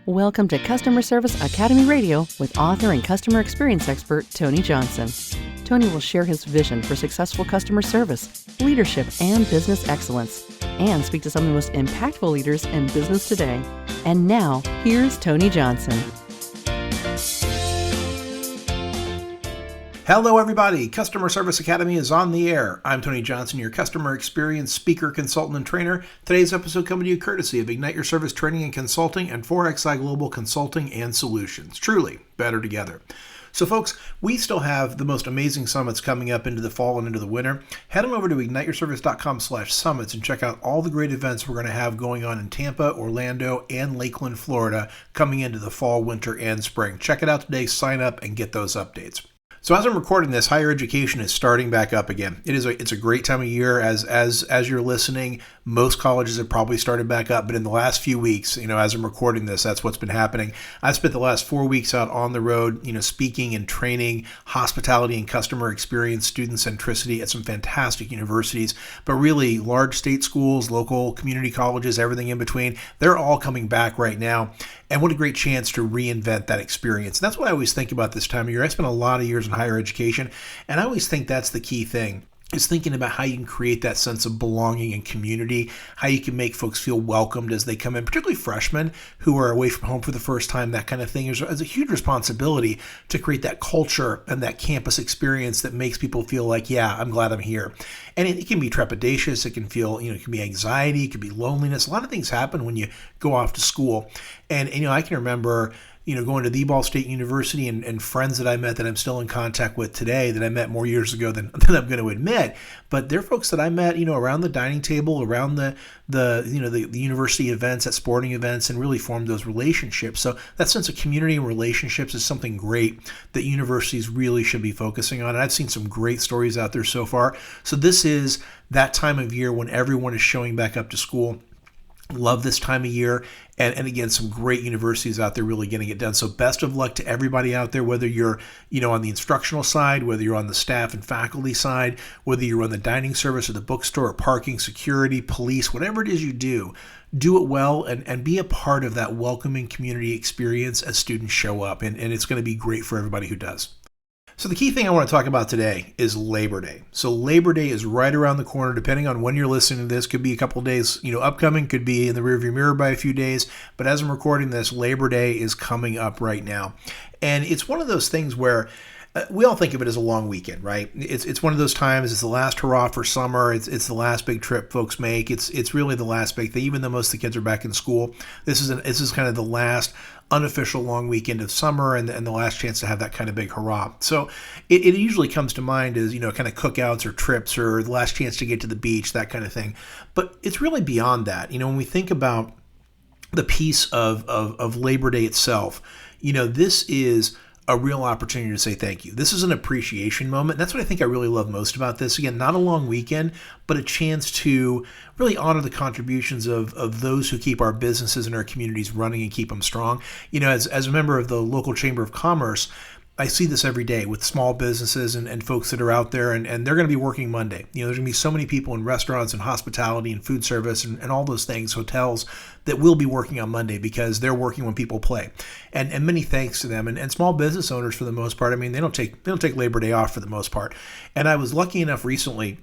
Welcome to Customer Service Academy Radio with author and customer experience expert Tony Johnson. Tony will share his vision for successful customer service, leadership, and business excellence, and speak to some of the most impactful leaders in business today. And now, here's Tony Johnson. Hello, everybody. Customer Service Academy is on the air. I'm Tony Johnson, your customer experience speaker, consultant, and trainer. Today's episode coming to you courtesy of Ignite Your Service Training and Consulting and 4XI Global Consulting and Solutions. Truly better together. So folks, we still have the most amazing summits coming up into the fall and into the winter. Head on over to igniteyourservice.com/summits and check out all the great events we're going to have going on in Tampa, Orlando, and Lakeland, Florida, coming into the fall, winter, and spring. Check it out today, sign up, and get those updates. So as I'm recording this, higher education is starting back up again. It's a great time of year. As you're listening, most colleges have probably started back up, but in the last few weeks, as I'm recording this, that's what's been happening. I spent the last 4 weeks out on the road, speaking and training hospitality and customer experience, student centricity at some fantastic universities, but really large state schools, local community colleges, everything in between. They're all coming back right now. And what a great chance to reinvent that experience. And that's what I always think about this time of year. I spent a lot of years in higher education, and I always think that's the key thing, is thinking about how you can create that sense of belonging and community, how you can make folks feel welcomed as they come in, particularly freshmen who are away from home for the first time, that kind of thing. There's a huge responsibility to create that culture and that campus experience that makes people feel like, yeah, I'm glad I'm here. And it can be trepidatious, it can feel, it can be anxiety, it can be loneliness. A lot of things happen when you go off to school. And I can remember going to the Ball State University and friends that I met that I'm still in contact with today that I met more years ago than I'm going to admit. But they're folks that I met, around the dining table, around the university events, at sporting events, and really formed those relationships. So that sense of community and relationships is something great that universities really should be focusing on. And I've seen some great stories out there so far. So this is that time of year when everyone is showing back up to school. Love this time of year. And again, some great universities out there really getting it done. So best of luck to everybody out there, whether you're, on the instructional side, whether you're on the staff and faculty side, whether you're on the dining service or the bookstore or parking, security, police, whatever it is you do it well and be a part of that welcoming community experience as students show up. And it's going to be great for everybody who does. So the key thing I want to talk about today is Labor Day. So Labor Day is right around the corner, depending on when you're listening to this. Could be a couple of days, upcoming, could be in the rearview mirror by a few days. But as I'm recording this, Labor Day is coming up right now. And it's one of those things where we all think of it as a long weekend, right? It's one of those times. It's the last hurrah for summer. It's the last big trip folks make. It's really the last big thing. Even though most of the kids are back in school, this is kind of the last unofficial long weekend of summer and the last chance to have that kind of big hurrah. So it usually comes to mind as kind of cookouts or trips or the last chance to get to the beach, that kind of thing. But it's really beyond that. When we think about the piece of Labor Day itself, this is a real opportunity to say thank you. This is an appreciation moment. That's what I think I really love most about this. Again, not a long weekend, but a chance to really honor the contributions of those who keep our businesses and our communities running and keep them strong. As a member of the local Chamber of Commerce, I see this every day with small businesses and folks that are out there, and they're going to be working Monday. There's going to be so many people in restaurants and hospitality and food service and all those things, hotels, that will be working on Monday because they're working when people play. And many thanks to them. And small business owners, for the most part, they don't take Labor Day off for the most part. And I was lucky enough recently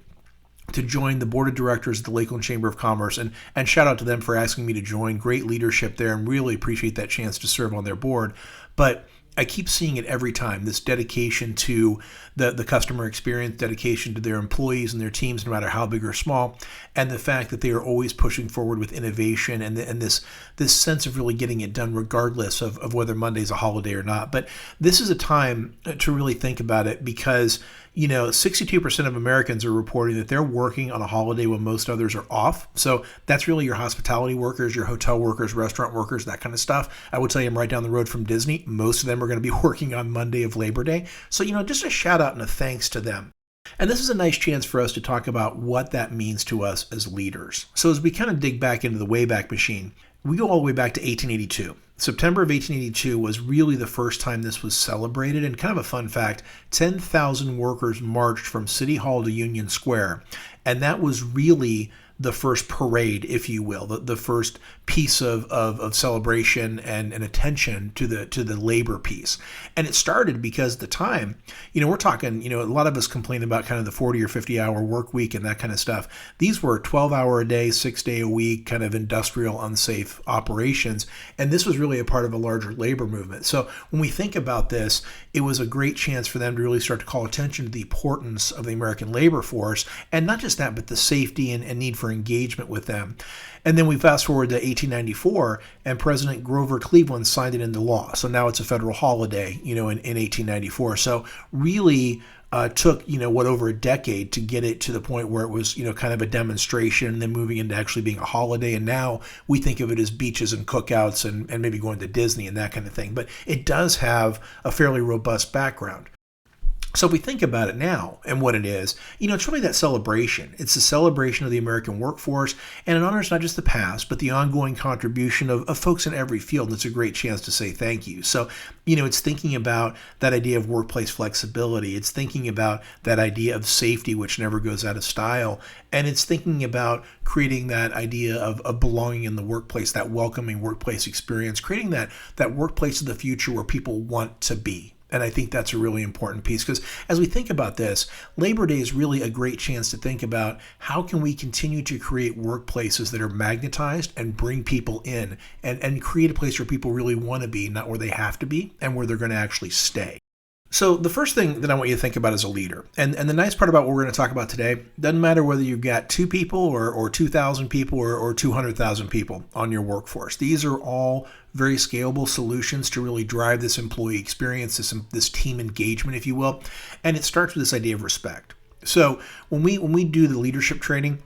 to join the board of directors of the Lakeland Chamber of Commerce, and shout out to them for asking me to join. Great leadership there, and really appreciate that chance to serve on their board. But I keep seeing it every time, this dedication to the customer experience, dedication to their employees and their teams, no matter how big or small, and the fact that they are always pushing forward with innovation and this sense of really getting it done regardless of whether Monday's a holiday or not. But this is a time to really think about it because 62% of Americans are reporting that they're working on a holiday when most others are off. So that's really your hospitality workers, your hotel workers, restaurant workers, that kind of stuff. I would tell you I'm right down the road from Disney. Most of them are going to be working on Monday of Labor Day. So, just a shout out and a thanks to them. And this is a nice chance for us to talk about what that means to us as leaders. So as we kind of dig back into the Wayback Machine, we go all the way back to 1882. September of 1882 was really the first time this was celebrated. And kind of a fun fact, 10,000 workers marched from City Hall to Union Square. And that was really the first parade, if you will, the first piece of celebration and attention to the labor piece. And it started because at the time, we're talking, a lot of us complain about kind of the 40 or 50 hour work week and that kind of stuff. These were 12-hour a day, 6-day a week kind of industrial unsafe operations. And this was really a part of a larger labor movement. So when we think about this, it was a great chance for them to really start to call attention to the importance of the American labor force. And not just that, but the safety and need for engagement with them. And then we fast forward to 1894, and President Grover Cleveland signed it into law. So now it's a federal holiday, in 1894. So really took, over a decade to get it to the point where it was, kind of a demonstration and then moving into actually being a holiday. And now we think of it as beaches and cookouts and maybe going to Disney and that kind of thing. But it does have a fairly robust background. So if we think about it now and what it is, it's really that celebration. It's the celebration of the American workforce, and it honors not just the past, but the ongoing contribution of folks in every field. And it's a great chance to say thank you. So, it's thinking about that idea of workplace flexibility. It's thinking about that idea of safety, which never goes out of style. And it's thinking about creating that idea of belonging in the workplace, that welcoming workplace experience, creating that workplace of the future where people want to be. And I think that's a really important piece, because as we think about this, Labor Day is really a great chance to think about how can we continue to create workplaces that are magnetized and bring people in and create a place where people really want to be, not where they have to be, and where they're going to actually stay. So the first thing that I want you to think about as a leader, and the nice part about what we're going to talk about today, doesn't matter whether you've got 2 people or 2,000 people or 200,000 people on your workforce. These are all very scalable solutions to really drive this employee experience, this team engagement, if you will. And it starts with this idea of respect. So when we do the leadership training,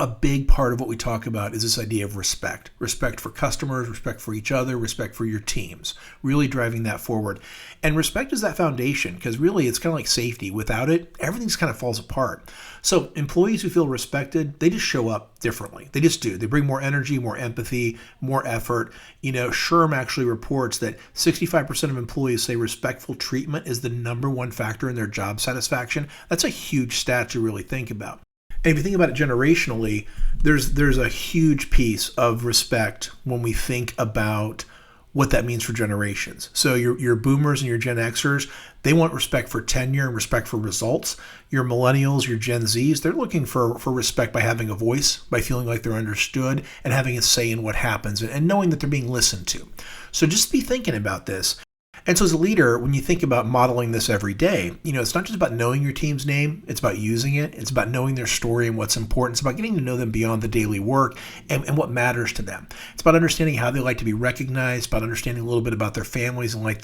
a big part of what we talk about is this idea of respect. Respect for customers, respect for each other, respect for your teams, really driving that forward. And respect is that foundation, because really it's kind of like safety. Without it, everything kind of falls apart. So employees who feel respected, they just show up differently. They just do. They bring more energy, more empathy, more effort. SHRM actually reports that 65% of employees say respectful treatment is the number one factor in their job satisfaction. That's a huge stat to really think about. And if you think about it generationally, there's a huge piece of respect when we think about what that means for generations. So your boomers and your Gen Xers, they want respect for tenure and respect for results. Your millennials, your Gen Zs, they're looking for respect by having a voice, by feeling like they're understood and having a say in what happens and knowing that they're being listened to. So just be thinking about this. And so as a leader, when you think about modeling this every day, it's not just about knowing your team's name, it's about using it. It's about knowing their story and what's important. It's about getting to know them beyond the daily work and what matters to them. It's about understanding how they like to be recognized, about understanding a little bit about their families and what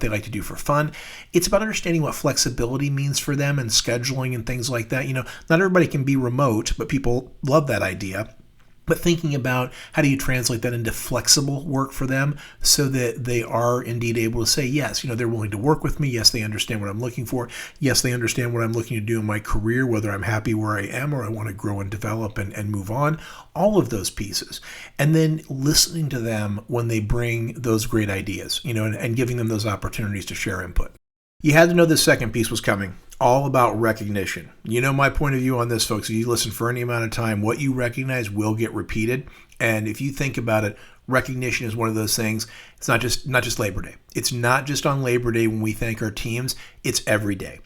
they like to do for fun. It's about understanding what flexibility means for them and scheduling and things like that. Not everybody can be remote, but people love that idea. But thinking about how do you translate that into flexible work for them so that they are indeed able to say, yes, they're willing to work with me. Yes, they understand what I'm looking for. Yes, they understand what I'm looking to do in my career, whether I'm happy where I am or I want to grow and develop and move on. All of those pieces. And then listening to them when they bring those great ideas, and giving them those opportunities to share input. You had to know this second piece was coming. All about recognition. My point of view on this, folks. If you listen for any amount of time, what you recognize will get repeated. And if you think about it, recognition is one of those things. It's not just Labor Day. It's not just on Labor Day when we thank our teams. It's every day.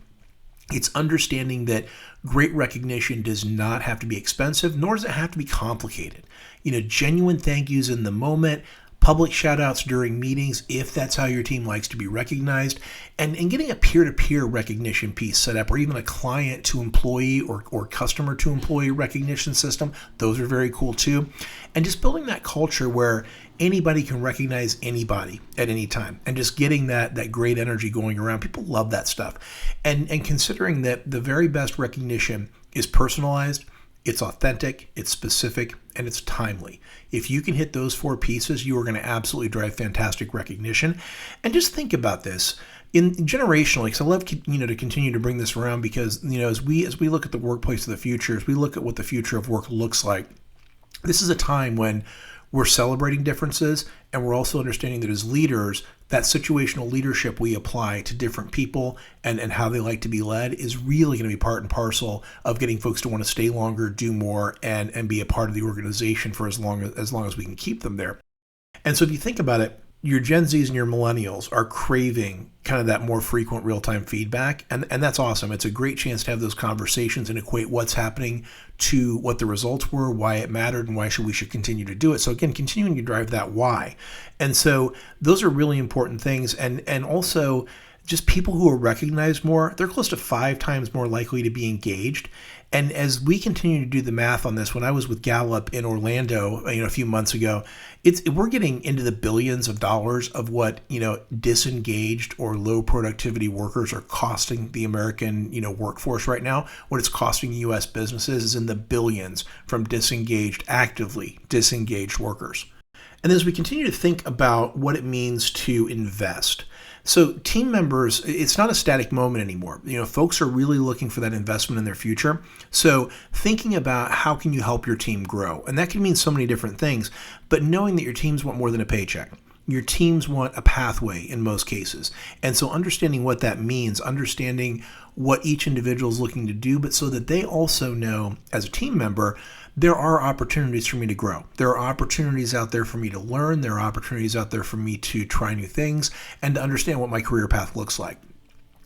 It's understanding that great recognition does not have to be expensive, nor does it have to be complicated. Genuine thank yous in the moment, public shout outs during meetings, if that's how your team likes to be recognized, and getting a peer-to-peer recognition piece set up, or even a client to employee or customer to employee recognition system. Those are very cool too. And just building that culture where anybody can recognize anybody at any time, and just getting that great energy going around. People love that stuff. And considering that the very best recognition is personalized, it's authentic, it's specific, and it's timely. If you can hit those 4 pieces, you are going to absolutely drive fantastic recognition. And just think about this generationally, because I love to continue to bring this around, because as we look at the workplace of the future, as we look at what the future of work looks like, this is a time when we're celebrating differences, and we're also understanding that as leaders, that situational leadership we apply to different people and how they like to be led is really going to be part and parcel of getting folks to want to stay longer, do more, and be a part of the organization for as long as we can keep them there. And so if you think about it, your Gen Zs and your millennials are craving kind of that more frequent real-time feedback. And that's awesome. It's a great chance to have those conversations and equate what's happening to what the results were, why it mattered, and why we should continue to do it. So again, continuing to drive that why. And so those are really important things. And also just people who are recognized more, they're close to 5 times more likely to be engaged. And as we continue to do the math on this, when I was with Gallup in Orlando, a few months ago, we're getting into the billions of dollars of what, disengaged or low productivity workers are costing the American, workforce right now. What it's costing U.S. businesses is in the billions from actively disengaged workers. And as we continue to think about what it means to invest, so team members, it's not a static moment anymore. Folks are really looking for that investment in their future. So thinking about how can you help your team grow? And that can mean so many different things, but knowing that your teams want more than a paycheck. Your teams want a pathway in most cases. And so understanding what that means, understanding what each individual is looking to do, but so that they also know as a team member, there are opportunities for me to grow. There are opportunities out there for me to learn. There are opportunities out there for me to try new things and to understand what my career path looks like.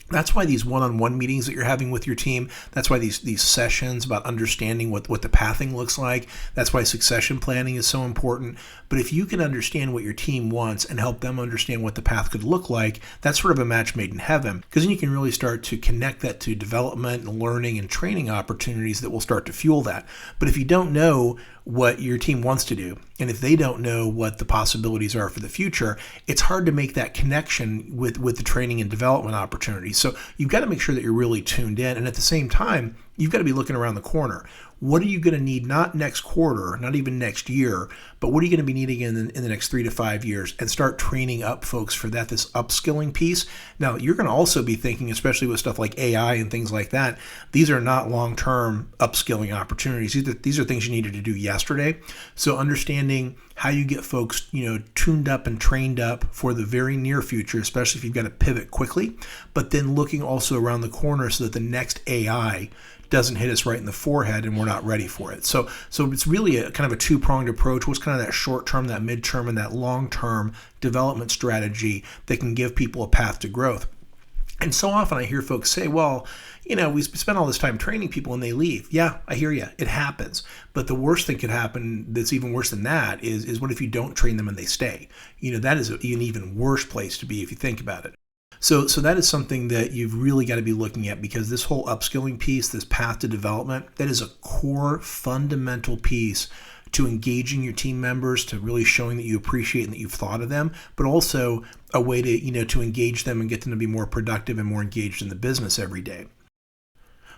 That's why these one-on-one meetings that you're having with your team, that's why these sessions about understanding what the pathing looks like, that's why succession planning is so important. But if you can understand what your team wants and help them understand what the path could look like, that's sort of a match made in heaven, because then you can really start to connect that to development and learning and training opportunities that will start to fuel that. But if you don't know what your team wants to do, and if they don't know what the possibilities are for the future, it's hard to make that connection with the training and development opportunities. So you've got to make sure that you're really tuned in. And at the same time, you've got to be looking around the corner. What are you going to need, not next quarter, not even next year, but what are you going to be needing in the next 3 to 5 years, and start training up folks for that, this upskilling piece. Now, you're going to also be thinking, especially with stuff like AI and things like that, these are not long-term upskilling opportunities. These are things you needed to do yesterday. So understanding how you get folks, tuned up and trained up for the very near future, especially if you've got to pivot quickly, but then looking also around the corner so that the next AI doesn't hit us right in the forehead and we're not ready for it. So it's really a kind of a two-pronged approach. What's kind of that short-term, that mid-term, and that long-term development strategy that can give people a path to growth. And so often I hear folks say, well, we spend all this time training people and they leave. Yeah, I hear you. It happens. But the worst thing could happen that's even worse than that is what if you don't train them and they stay? That is an even worse place to be if you think about it. So that is something that you've really got to be looking at, because this whole upskilling piece, this path to development, that is a core fundamental piece to engaging your team members, to really showing that you appreciate and that you've thought of them, but also a way to, to engage them and get them to be more productive and more engaged in the business every day.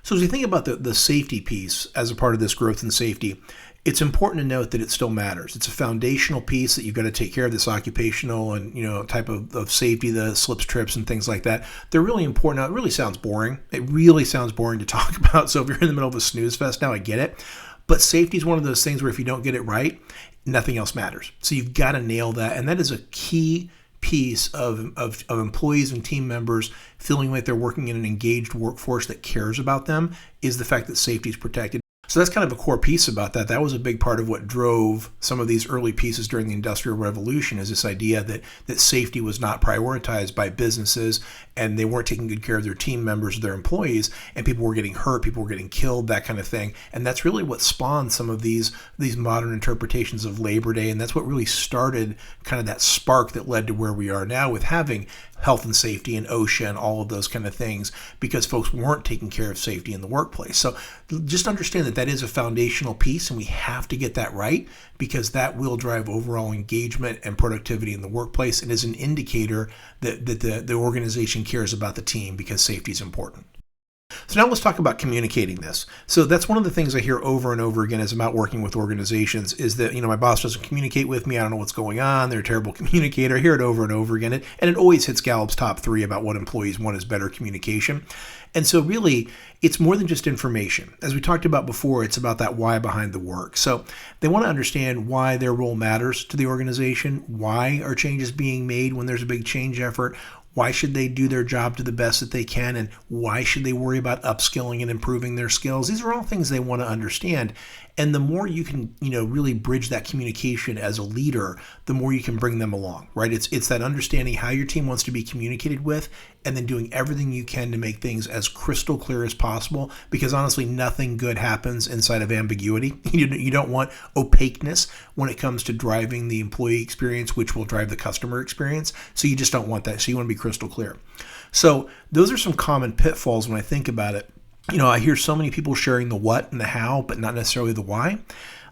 So as we think about the safety piece as a part of this growth and safety, it's important to note that it still matters. It's a foundational piece that you've got to take care of, this occupational and type of safety, the slips, trips, and things like that. They're really important. Now, it really sounds boring. It really sounds boring to talk about. So if you're in the middle of a snooze fest now, I get it. But safety is one of those things where if you don't get it right, nothing else matters. So you've got to nail that. And that is a key piece of employees and team members feeling like they're working in an engaged workforce that cares about them, is the fact that safety is protected. So that's kind of a core piece about that. That was a big part of what drove some of these early pieces during the Industrial Revolution, is this idea that safety was not prioritized by businesses, and they weren't taking good care of their team members, their employees, and people were getting hurt, people were getting killed, that kind of thing. And that's really what spawned some of these modern interpretations of Labor Day, and that's what really started kind of that spark that led to where we are now with having health and safety and OSHA and all of those kind of things, because folks weren't taking care of safety in the workplace. So just understand that is a foundational piece, and we have to get that right, because that will drive overall engagement and productivity in the workplace, and is an indicator that the organization cares about the team, because safety is important. So now let's talk about communicating this. So that's one of the things I hear over and over again as I'm out working with organizations is that, my boss doesn't communicate with me. I don't know what's going on. They're a terrible communicator. I hear it over and over again. And it always hits Gallup's top 3 about what employees want is better communication. And so really, it's more than just information. As we talked about before, it's about that why behind the work. So they want to understand why their role matters to the organization. Why are changes being made when there's a big change effort? Why should they do their job to the best that they can? And why should they worry about upskilling and improving their skills? These are all things they want to understand. And the more you can, really bridge that communication as a leader, the more you can bring them along, right? It's that understanding how your team wants to be communicated with, and then doing everything you can to make things as crystal clear as possible, because honestly, nothing good happens inside of ambiguity. You don't want opaqueness when it comes to driving the employee experience, which will drive the customer experience. So you just don't want that. So you want to be crystal clear. So those are some common pitfalls when I think about it. I hear so many people sharing the what and the how, but not necessarily the why.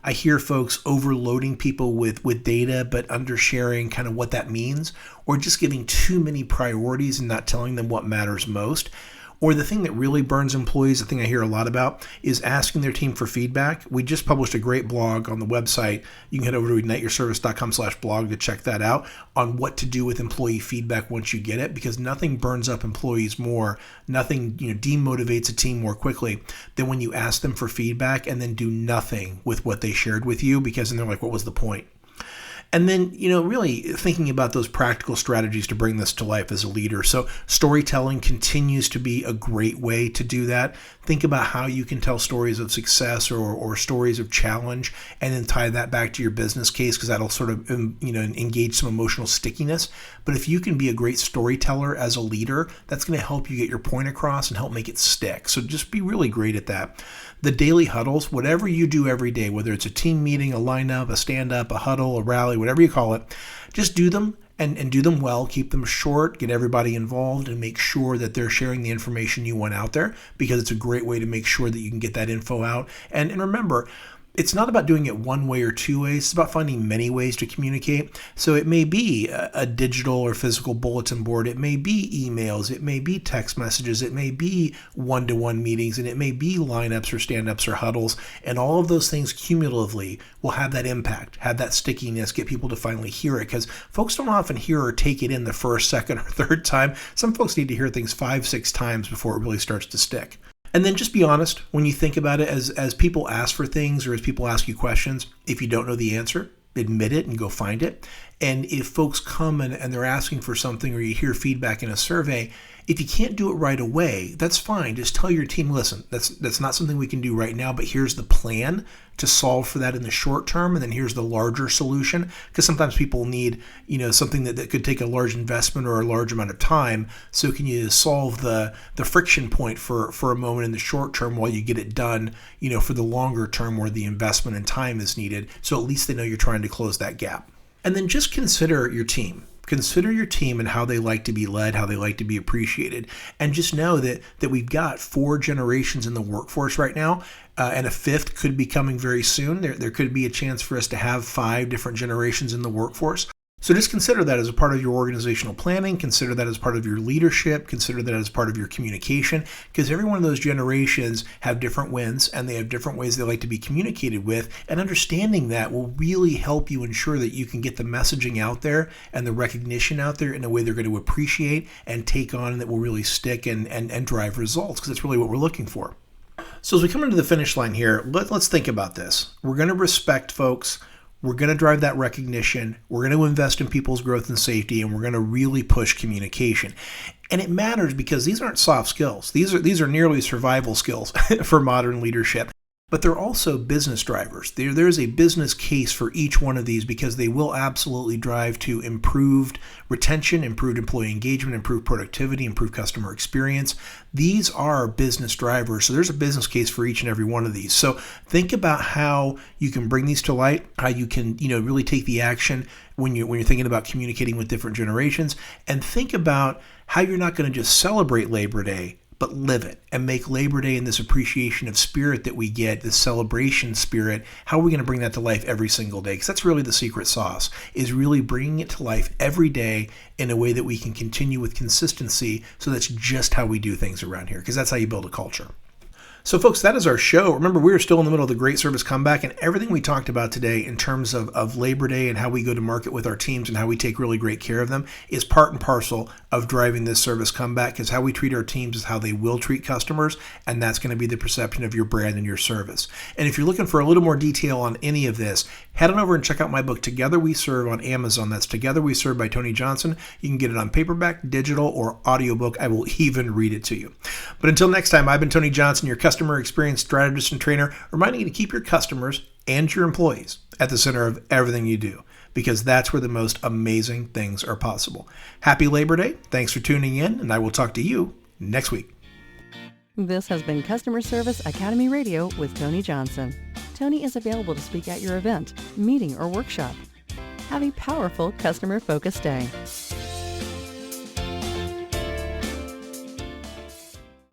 I hear folks overloading people with data, but undersharing kind of what that means, or just giving too many priorities and not telling them what matters most. Or the thing that really burns employees, the thing I hear a lot about, is asking their team for feedback. We just published a great blog on the website. You can head over to igniteyourservice.com/blog to check that out on what to do with employee feedback once you get it, because nothing burns up employees more, nothing demotivates a team more quickly than when you ask them for feedback and then do nothing with what they shared with you, because then they're like, what was the point? And then, really thinking about those practical strategies to bring this to life as a leader. So storytelling continues to be a great way to do that. Think about how you can tell stories of success or stories of challenge, and then tie that back to your business case, because that'll sort of, engage some emotional stickiness. But if you can be a great storyteller as a leader, that's going to help you get your point across and help make it stick. So just be really great at that. The daily huddles, whatever you do every day, whether it's a team meeting, a lineup, a stand-up, a huddle, a rally, whatever you call it, just do them and do them well. Keep them short, get everybody involved, and make sure that they're sharing the information you want out there, because it's a great way to make sure that you can get that info out. And remember, it's not about doing it one way or two ways. It's about finding many ways to communicate. So it may be a digital or physical bulletin board. It may be emails. It may be text messages. It may be one-to-one meetings. And it may be lineups or stand-ups or huddles. And all of those things cumulatively will have that impact, have that stickiness, get people to finally hear it. Because folks don't often hear or take it in the first, second, or third time. Some folks need to hear things 5, 6 times before it really starts to stick. And then just be honest when you think about it. As people ask for things or as people ask you questions, if you don't know the answer, admit it and go find it. And if folks come and they're asking for something, or you hear feedback in a survey, if you can't do it right away, that's fine. Just tell your team, listen, that's not something we can do right now, but here's the plan to solve for that in the short term, and then here's the larger solution. Because sometimes people need, something that could take a large investment or a large amount of time. So can you solve the friction point for a moment in the short term while you get it done, for the longer term where the investment and time is needed. So at least they know you're trying to close that gap. And then just consider your team. Consider your team and how they like to be led, how they like to be appreciated. And just know that we've got 4 generations in the workforce right now, and a 5th could be coming very soon. There could be a chance for us to have 5 different generations in the workforce. So just consider that as a part of your organizational planning. Consider that as part of your leadership. Consider that as part of your communication, because every one of those generations have different wins and they have different ways they like to be communicated with. And understanding that will really help you ensure that you can get the messaging out there and the recognition out there in a way they're going to appreciate and take on, and that will really stick and drive results, because that's really what we're looking for. So as we come into the finish line here, let's think about this. We're going to respect folks. We're going to drive that recognition. We're going to invest in people's growth and safety, and we're going to really push communication. And it matters because these aren't soft skills. These are nearly survival skills for modern leadership. But they're also business drivers. There's a business case for each one of these, because they will absolutely drive to improved retention, improved employee engagement, improved productivity, improved customer experience. These are business drivers. So there's a business case for each and every one of these. So think about how you can bring these to light, how you can, really take the action when you're thinking about communicating with different generations, and think about how you're not going to just celebrate Labor Day, but live it and make Labor Day and this appreciation of spirit that we get, this celebration spirit, how are we going to bring that to life every single day? Because that's really the secret sauce, is really bringing it to life every day in a way that we can continue with consistency. So that's just how we do things around here, because that's how you build a culture. So folks, that is our show. Remember, we're still in the middle of the Great Service Comeback, and everything we talked about today in terms of Labor Day and how we go to market with our teams and how we take really great care of them is part and parcel of driving this service comeback, because how we treat our teams is how they will treat customers, and that's going to be the perception of your brand and your service. And if you're looking for a little more detail on any of this, head on over and check out my book, Together We Serve, on Amazon. That's Together We Serve by Tony Johnson. You can get it on paperback, digital, or audiobook. I will even read it to you. But until next time, I've been Tony Johnson, your customer experience strategist and trainer, reminding you to keep your customers and your employees at the center of everything you do, because that's where the most amazing things are possible. Happy Labor Day. Thanks for tuning in, and I will talk to you next week. This has been Customer Service Academy Radio with Tony Johnson. Tony is available to speak at your event, meeting, or workshop. Have a powerful customer-focused day.